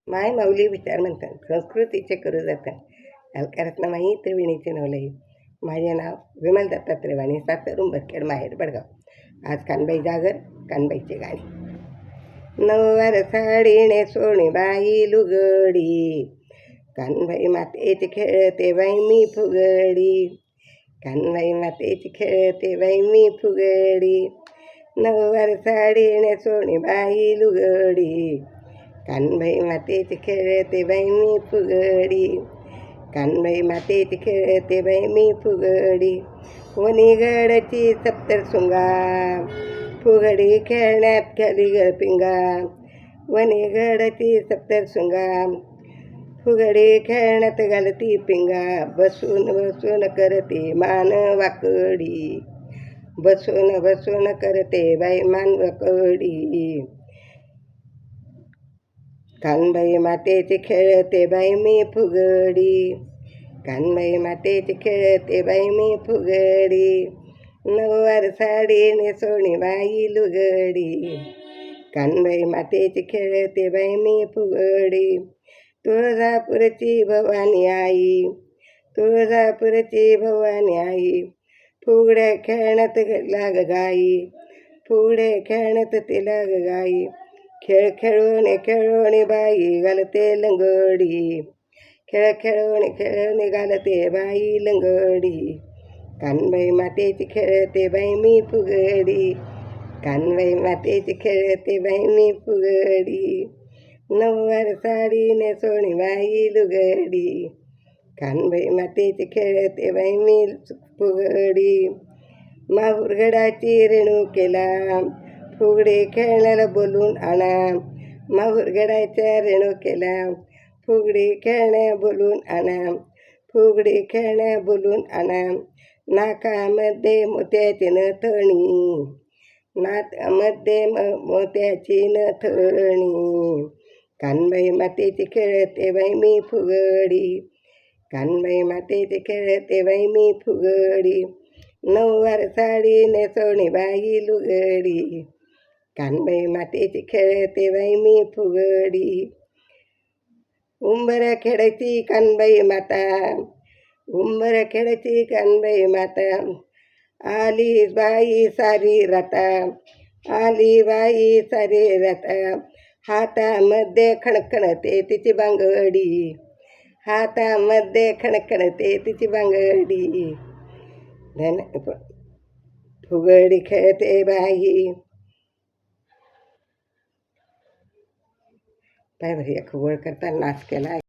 माय माऊली विचार म्हणतात संस्कृतीचे करू जातात अलकारत्न माई त्रिवेणीचे नवलई. माझे नाव विमल दत्तात्रय वाणी, सासर उंबरखेड, माहेर बडगाव. आज कानबाई जागर, कानबाईचे गाणी. नऊवार साडीने सोनी बाई लुगडी, कानबाई मातेची खेळते बाई मी फुगडी. कानबाई मातेची खेळते बाई मी फुगडी. नऊवार साडीने सोनी बाई लुगडी, कानबाई मातेची खेळते बाई मी फुगडी. कानबाई मातेची खेळते बाई मी फुगडी. वणीगडची सप्तरशृंगा, फुगडी खेळण्यात खाली ग पिंगा. वणीगडची सप्तरशृंगा, फुगडी खेळण्यात घालती पिंगा. बसून बसून करते मान वाकडी, बसून बसून करते बाई मान वाकडी. कानबाई मातेची खेळते बाई मी फुगडी, कानबाई मातेची खेळते बाई मी फुगडी. नऊवार साडीने सोनी बाई लुगडी, कानबाई मातेची खेळते बाई मी फुगडी. तुळजापूरची भवानी आई, तुळजापूरची भवानी आई, फुगड्या खेळण्यात लाग गाई, फुगडे खेळण्यात तिला गाई. खेळ खेळून बाई घालते लंगडी, खेळ खेळून घालते बाई लंगडी. कानबाई मातेची खेळते बाई मी फुगडी, कानबाई मातेची खेळते बाई मी फुगडी. नऊवार साडीने सोनी बाई लुगडी, कानबाई मातेची खेळते बाई मी फुगडी. माहुरगडाची रेणुकेला, फुगडी खेळण्याला बोलून आणा. माहुरगडाच्या रेणुकेला, फुगडी खेळण्या बोलून आणा, फुगडी खेळण्या बोलून आणा. नाकामध्ये मोत्याची नथणी, नाकामध्ये मोत्याची नथणी. कानबाई मातेची खेळते बाई मी फुगडी, कानबाई मातेची खेळते बाई मी फुगडी. नऊवार साडीने सोनी बाई लुगडी, कानबाई मातेची खेळते बाई मी फुगडी. उंबरखेडची कानबाई माता, उंबरखेडची कानबाई माता, आली बाई सारी राता, आली बाई सारी राता. हातामध्ये खणखणते तिची बांगडी, हातामध्ये खणखणते तिची बांगडी. फुगडी खेळते बाई. काय भैया फुगड करता नाच केला.